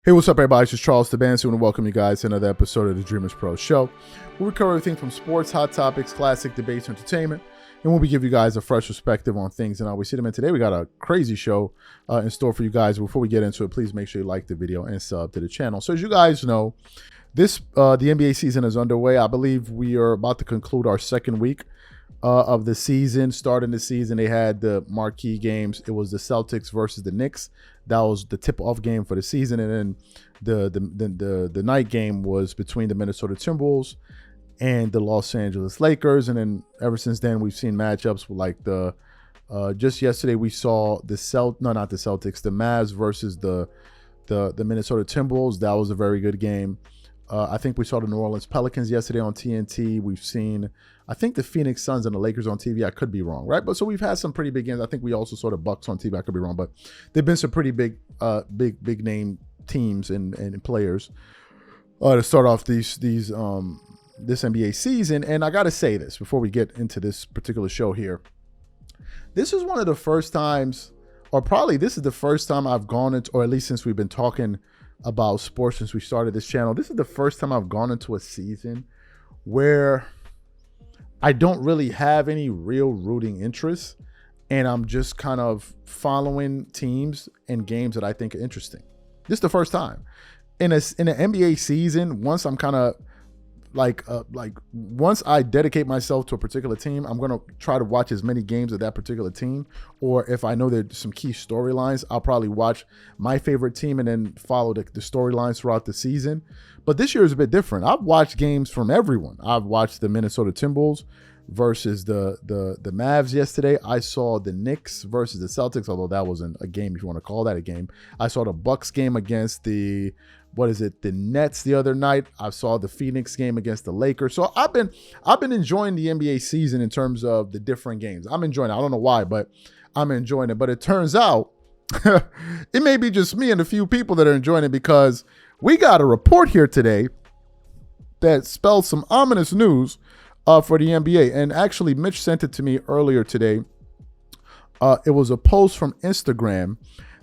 Hey, what's up, everybody? It's just Charles the Band, and welcome you guys to another episode of the DREAMERSPRO show, where we cover everything from sports, hot topics, classic debates, entertainment, and where we give you guys a fresh perspective on things and how we see them. And today we got a crazy show in store for you guys. Before we get into it, please make sure you like the video and sub to the channel. So as you guys know, the NBA season is underway. I believe we are about to conclude our second week of the season. Starting the season, they had the marquee games. It was the Celtics versus the Knicks. That was the tip-off game for the season, and then the night game was between the Minnesota Timberwolves and the Los Angeles Lakers. And then ever since then, we've seen matchups with like just yesterday we saw the Mavs versus the Minnesota Timberwolves. That was a very good game. I think we saw the New Orleans Pelicans yesterday on TNT. We've seen, I think, the Phoenix Suns and the Lakers on TV. I could be wrong, right? But so we've had some pretty big games. I think we also saw the Bucks on TV. I could be wrong, but there've been some pretty big name teams and players to start off this NBA season. And I got to say this before we get into this particular show here. This is one of the first times, or probably this is the first time I've gone into, or at least since we've been talking about sports since we started this channel, this is the first time I've gone into a season where I don't really have any real rooting interest, and I'm just kind of following teams and games that I think are interesting. This is the first time in an NBA season. Once I'm kind of once I dedicate myself to a particular team, I'm going to try to watch as many games of that particular team. Or if I know there's some key storylines, I'll probably watch my favorite team and then follow the storylines throughout the season. But this year is a bit different. I've watched games from everyone. I've watched the Minnesota Timberwolves versus the Mavs yesterday. I saw the Knicks versus the Celtics, although that wasn't a game if you want to call that a game. I saw the Bucks game against the Nets the other night. I saw the Phoenix game against the Lakers. So I've been enjoying the NBA season in terms of the different games. I'm enjoying it. I don't know why, but I'm enjoying it. But it turns out it may be just me and a few people that are enjoying it, because we got a report here today that spells some ominous news for the NBA. And actually, Mitch sent it to me earlier today. It was a post from Instagram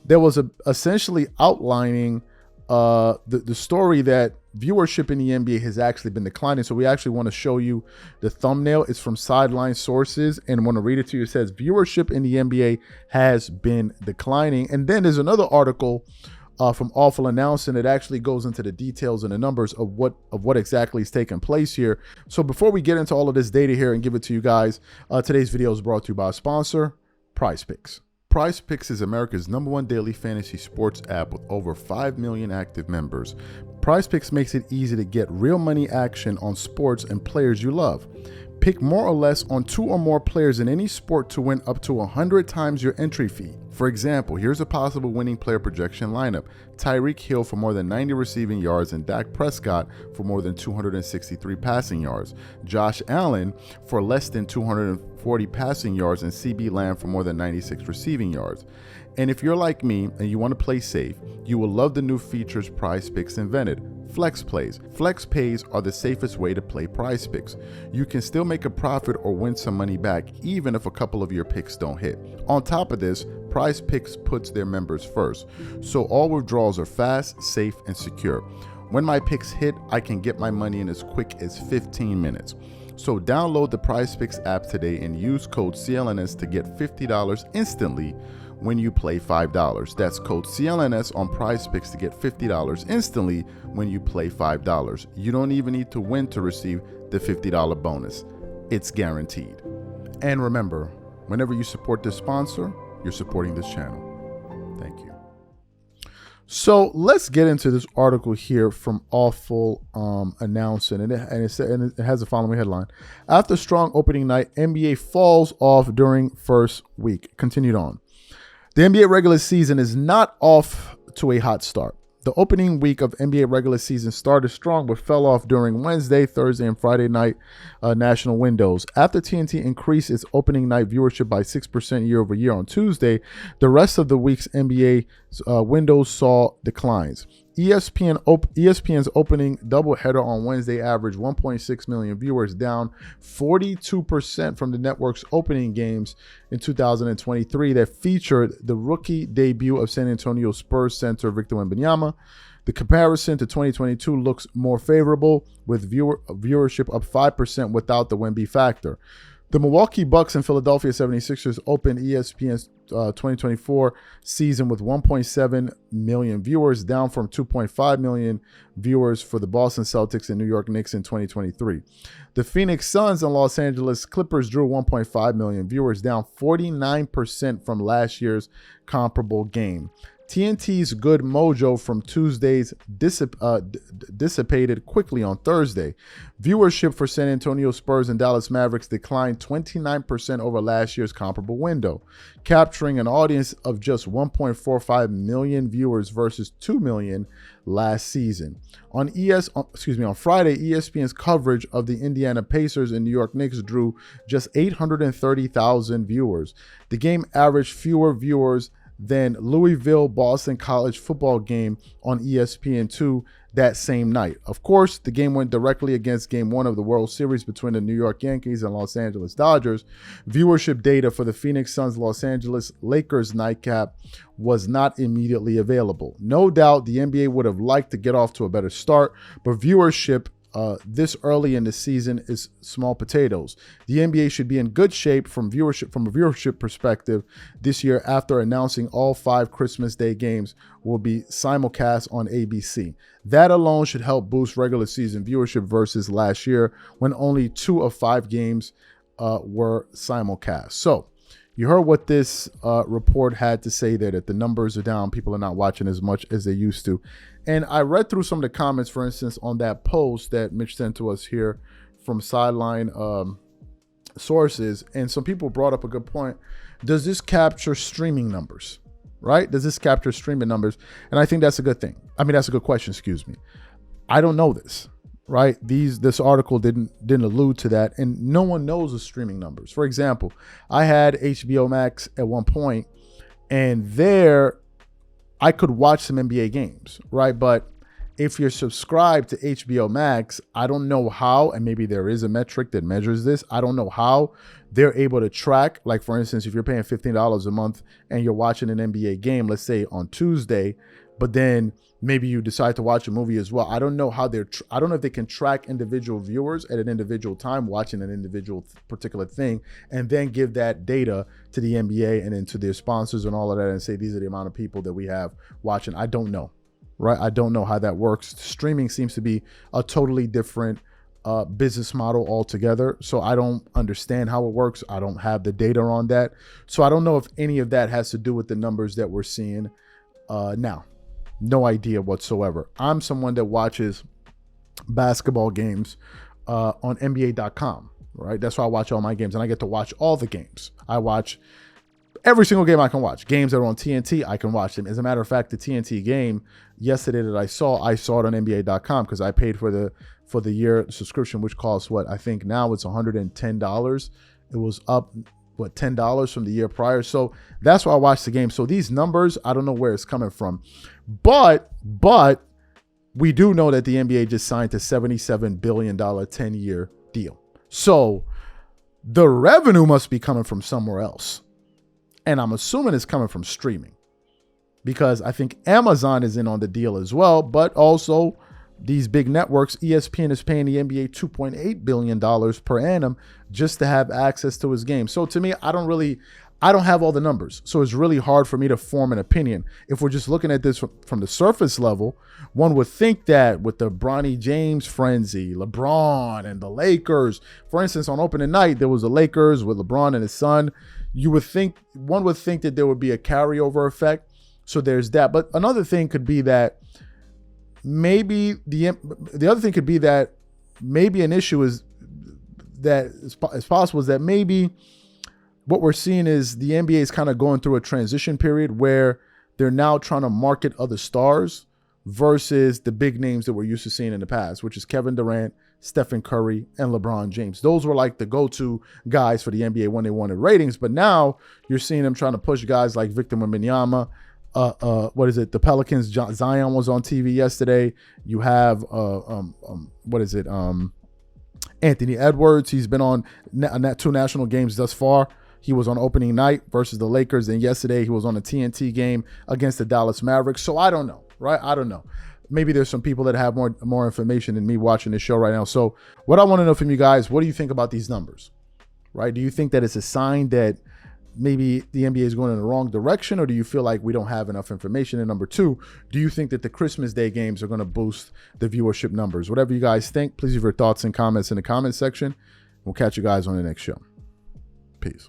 that was essentially outlining the story that viewership in the NBA has actually been declining. So we actually want to show you the thumbnail. It's from Sideline Sources, and I want to read it to you. It says viewership in the NBA has been declining. And then there's another article from Awful Announcing that actually goes into the details and the numbers of what exactly is taking place here. So before we get into all of this data here and give it to you guys, today's video is brought to you by a sponsor, PrizePicks. PrizePicks is America's #1 daily fantasy sports app with over 5 million active members. PrizePicks makes it easy to get real money action on sports and players you love. Pick more or less on 2 or more players in any sport to win up to 100 times your entry fee. For example, here's a possible winning player projection lineup: Tyreek Hill for more than 90 receiving yards and Dak Prescott for more than 263 passing yards, Josh Allen for less than 240 passing yards, and CB Lamb for more than 96 receiving yards. And if you're like me and you want to play safe, you will love the new features PrizePicks invented: Flex Plays. Flex Pays are the safest way to play PrizePicks. You can still make a profit or win some money back even if a couple of your picks don't hit. On top of this, PrizePicks puts their members first, so all withdrawals are fast, safe, and secure. When my picks hit, I can get my money in as quick as 15 minutes. So download the PrizePicks app today and use code CLNS to get $50 instantly when you play $5. That's code CLNS on PrizePicks to get $50 instantly when you play $5. You don't even need to win to receive the $50 bonus. It's guaranteed. And remember, whenever you support this sponsor, you're supporting this channel. Thank you. So let's get into this article here from Awful Announcing, and it has the following headline: After strong opening night, NBA falls off during first week. Continued on. The NBA regular season is not off to a hot start. The opening week of NBA regular season started strong but fell off during Wednesday, Thursday, and Friday night national windows. After TNT increased its opening night viewership by 6% year over year on Tuesday, the rest of the week's NBA windows saw declines. ESPN's opening doubleheader on Wednesday averaged 1.6 million viewers, down 42% from the network's opening games in 2023 that featured the rookie debut of San Antonio Spurs center Victor Wembanyama, The comparison to 2022 looks more favorable, with viewership up 5% without the Wemby factor. The Milwaukee Bucks and Philadelphia 76ers opened ESPN's 2024 season with 1.7 million viewers, down from 2.5 million viewers for the Boston Celtics and New York Knicks in 2023. The Phoenix Suns and Los Angeles Clippers drew 1.5 million viewers, down 49% from last year's comparable game. TNT's good mojo from Tuesdays dissipated quickly on Thursday. Viewership for San Antonio Spurs and Dallas Mavericks declined 29% over last year's comparable window, capturing an audience of just 1.45 million viewers versus 2 million last season. On Friday, ESPN's coverage of the Indiana Pacers and New York Knicks drew just 830,000 viewers. The game averaged fewer viewers than Louisville-Boston college football game on ESPN2 that same night. Of course, the game went directly against Game 1 of the World Series between the New York Yankees and Los Angeles Dodgers. Viewership data for the Phoenix Suns-Los Angeles Lakers nightcap was not immediately available. No doubt the NBA would have liked to get off to a better start, but viewership this early in the season is small potatoes. The NBA should be in good shape from a viewership perspective this year after announcing all 5 Christmas Day games will be simulcast on ABC. That alone should help boost regular season viewership versus last year when only 2 of 5 games were simulcast. So you heard what this report had to say there, that the numbers are down. People are not watching as much as they used to. And I read through some of the comments, for instance, on that post that Mitch sent to us here from Sideline Sources. And some people brought up a good point. Does this capture streaming numbers, right? Does this capture streaming numbers? And I think that's a good thing. I mean, that's a good question, excuse me. I don't know this, right? This article didn't allude to that. And no one knows the streaming numbers. For example, I had HBO Max at one point, and there I could watch some NBA games, right? But if you're subscribed to HBO Max, I don't know how, and maybe there is a metric that measures this. I don't know how they're able to track. Like, for instance, if you're paying $15 a month and you're watching an NBA game, let's say on Tuesday, but then maybe you decide to watch a movie as well. I don't know how I don't know if they can track individual viewers at an individual time watching an individual particular thing and then give that data to the NBA and then to their sponsors and all of that and say, these are the amount of people that we have watching. I don't know, right? I don't know how that works. Streaming seems to be a totally different business model altogether. So I don't understand how it works. I don't have the data on that. So I don't know if any of that has to do with the numbers that we're seeing now. No idea whatsoever. I'm someone that watches basketball games on NBA.com, right? That's why I watch all my games, and I get to watch all the games. I watch every single game I can watch. Games that are on TNT, I can watch them. As a matter of fact, the TNT game yesterday that I saw it on NBA.com because I paid for the year subscription, which costs what I think now it's $110. It was up $10 from the year prior. So that's why I watched the game. So these numbers, I don't know where it's coming from, but we do know that the NBA just signed a $77 billion 10-year deal. So the revenue must be coming from somewhere else. And I'm assuming it's coming from streaming because I think Amazon is in on the deal as well, but also these big networks. ESPN is paying the NBA $2.8 billion per annum just to have access to his game. So to me, I don't have all the numbers. So it's really hard for me to form an opinion. If we're just looking at this from the surface level, one would think that with the Bronny James frenzy, LeBron and the Lakers, for instance, on opening night, there was the Lakers with LeBron and his son. One would think that there would be a carryover effect. So there's that. But another thing could be that maybe the other thing could be that maybe an issue is that it's possible is that maybe what we're seeing is the NBA is kind of going through a transition period where they're now trying to market other stars versus the big names that we're used to seeing in the past, which is Kevin Durant, Stephen Curry, and LeBron James. Those were like the go-to guys for the NBA when they wanted ratings. But now you're seeing them trying to push guys like Victor Wembanyama. The Pelicans, Zion was on TV yesterday. You have, Anthony Edwards. He's been on 2 national games thus far. He was on opening night versus the Lakers. And yesterday he was on a TNT game against the Dallas Mavericks. So I don't know, right? I don't know. maybe there's some people that have more information than me watching this show right now. So what I want to know from you guys, what do you think about these numbers, right? Do you think that it's a sign that maybe the NBA is going in the wrong direction, or do you feel like we don't have enough information? And number two, do you think that the Christmas Day games are going to boost the viewership numbers? Whatever you guys think, please leave your thoughts and comments in the comment section. We'll catch you guys on the next show. Peace.